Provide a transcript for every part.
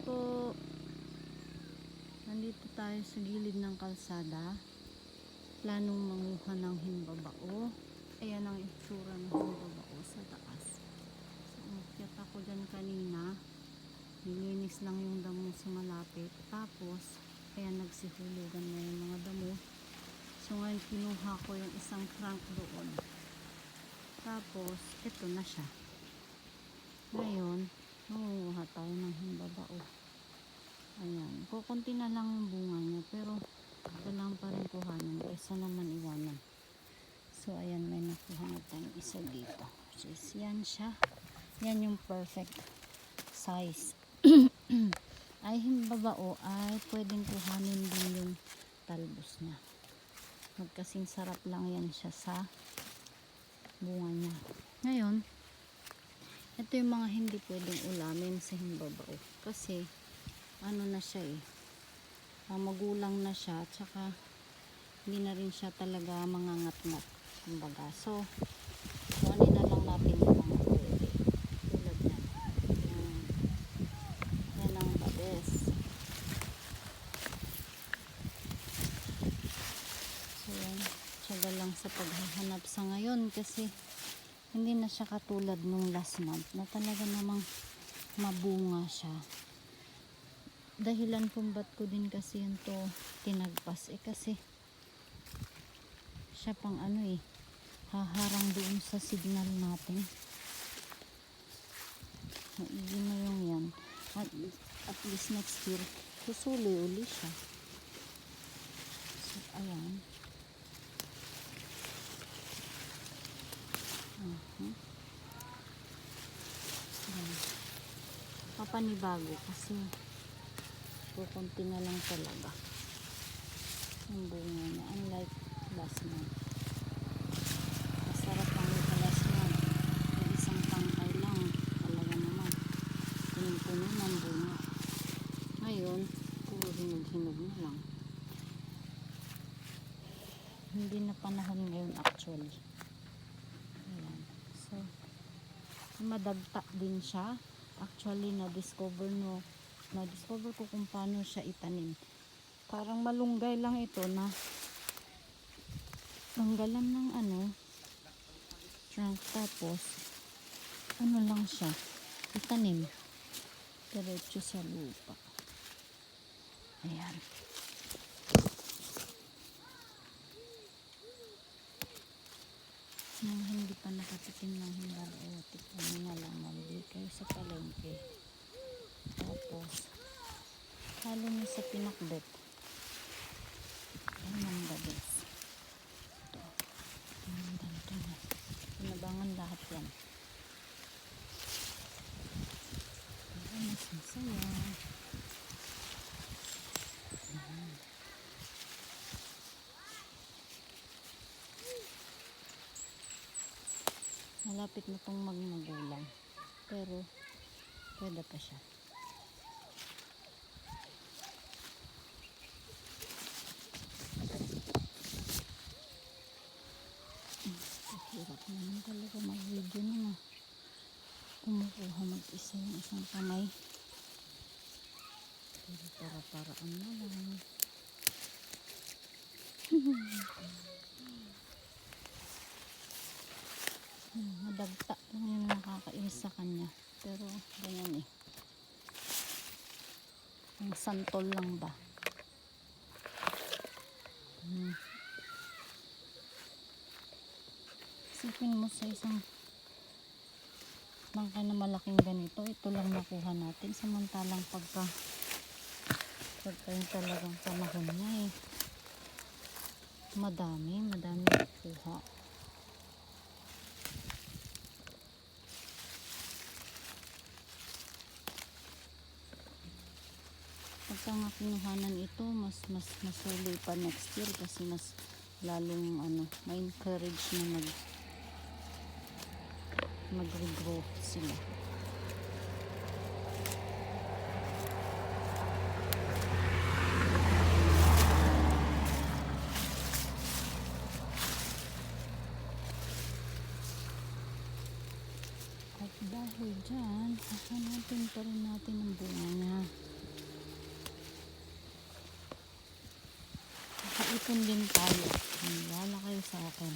po. Nandito tayo sa gilid ng kalsada. Planong manguha ng himbabao. Ayan ang itsura ng himbabao sa taas. So, umakyat ako dyan kanina. Nilinis lang yung damo sa malapit. Tapos, ayan nagsihulugan na yung mga damo. So, ngayon kinuha ko yung isang trunk doon. Tapos, ito na siya. Ngayon, manguha tayo ng himbabao. Ayan, kukunti na lang yung bunga niya, pero kailangan pa rin kuhanin kaysa naman iwanan. So ayan, may nakuha na tayong isa dito. So yan siya. Yan yung perfect size. Ay himbabao ay pwedeng kuhanin din yung talbos niya. Magkasing sarap lang yan siya sa bunga niya. Ngayon, ito yung mga hindi pwedeng ulamin sa himbabao. Kasi ano na siya magulang na siya, tsaka hindi na rin siya talaga mangangat-ngat kumbaga. So kuhanin na lang natin yung mga pwede tulad yan. Yan ang the best. So yan, tsaga lang sa paghahanap sa ngayon kasi hindi na siya katulad nung last month na talaga namang mabunga siya. Dahilan kung ba't ko din kasi yun to tinagpas kasi siya pang haharang doon sa signal natin. Maigi na yung yan. At least next year susuloy uli siya. So ayan. Papanibago kasi kukunti na lang talaga yung bunga niya, unlike last month. Masarap ang ito last month, yung isang tangkay lang talaga naman puno ng bunga. Ngayon puro hinog-hinog na lang. Hindi na panahon ngayon actually. Ayan. So madagta din siya actually. Na-discover ko kung paano siya itanim. Parang malunggay lang ito na tanggalan ng trunk, tapos lang siya itanim diretso sa lupa. Ayan. Nang hindi pa nakatikim ng himbabao, tikman na lang, mali kayo sa palengke. Tapos halo nyo sa pinakbet. Ayan ang babes. Ito na. Pinabangan lahat yan. Ayan, mas masaya. Malapit na itong magmagulang. Pero pwede pa siya. Hirap naman talaga mag-video na kumukuha mag-isa yung isang kamay. Pero para-paraan na lang. Madagta lang yung nakakainis sa kanya. Pero ganyan yung santol lang ba. Isipin mo sa isang bangka na malaking ganito, ito lang nakuha natin, samantalang pagka yung talagang panahon niya madami nakuha. Pagka nga kinuhanan ito, mas masuloy pa next year kasi mas lalong ma-encourage na mag-regrow sila. At dahil dyan, hahanapin pa rin natin ang bunga niya. Ipon din tayo. Wala kayo sa akin.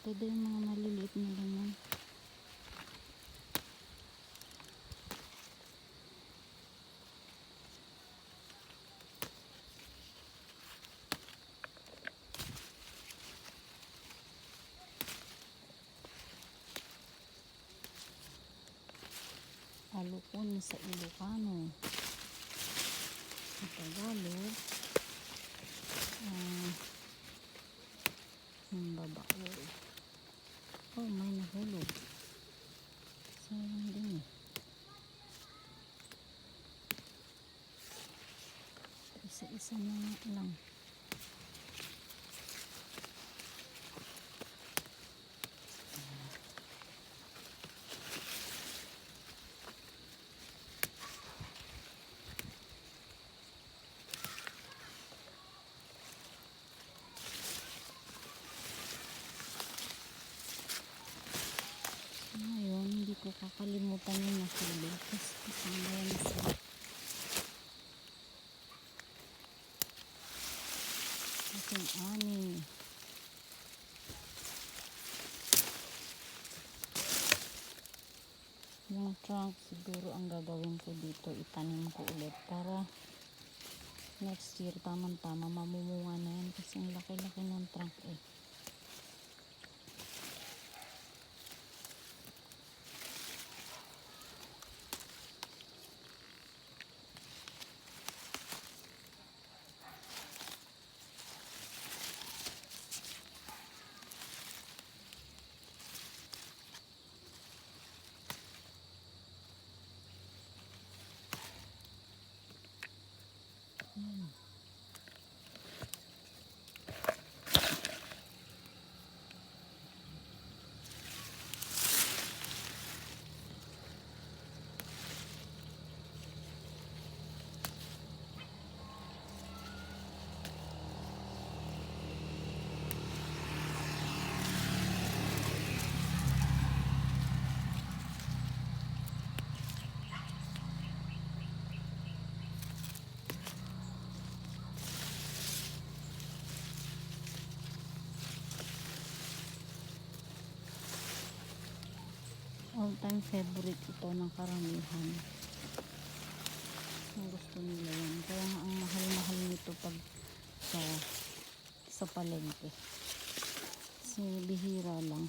Pwede yung mga maliliit na ganyan. Alukon sa Ilocano. Sa Tagalog, himbabao. Oh, may nahulog. Sayang din eh. Isa-isa na lang. Ngayon, hindi ko kakalimutan yung nahulog. Kasi kasama yan sa ating ani. Yung trunk siguro ang gagawin ko dito, itanim ko ulit para next year tamang-tama mamumunga na yan kasi ang laki-laki ng trunk eh. All-time favorite ito ng karamihan. Ang gusto nila yan. Kaya nga ang mahal-mahal nito pag sa palengke. Kasi bihira lang.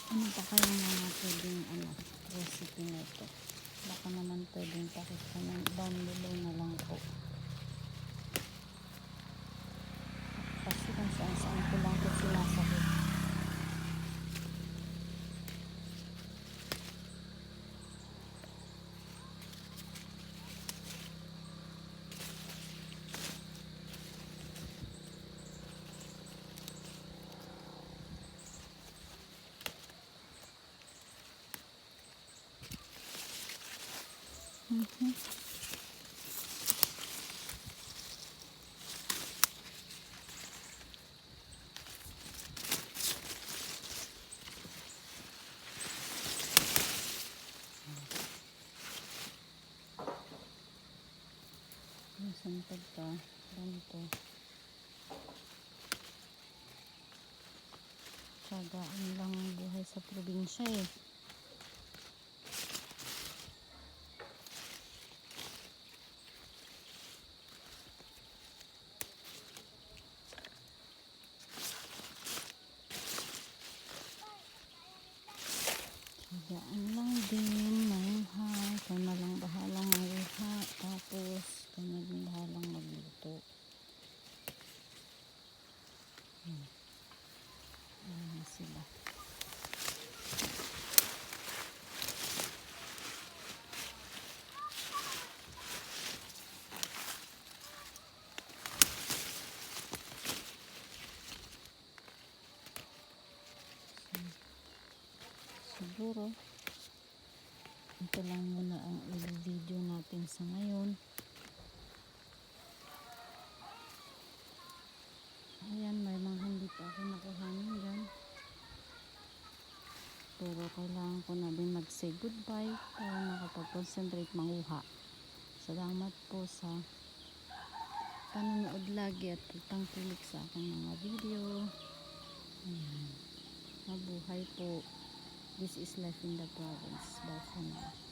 Ano pa kaya mga pwedeng recipe na ito? Baka naman pwedeng pakita ng down below na lang po. Kasi kung saan-saan ko lang ito sinasakit. Santag ka, ganito. Tsagaan lang ang buhay sa probinsya eh. Tsagaan lang din, mamuhay. Ikaw na lang bahalang mamuha. Tapos, ikaw na lang bahalang magluto. Ayan sila. siguro. Ito lang muna ang video natin sa ngayon. Ayan, may mga hindi pa ako nakuhanin dyan. Pero kailangan ko na din mag-say goodbye para makapag-concentrate manguha. Salamat po sa panonood lagi at pagtangkilik sa aking mga video. Ayan. Mabuhay po. This is life in the province. Bye for now.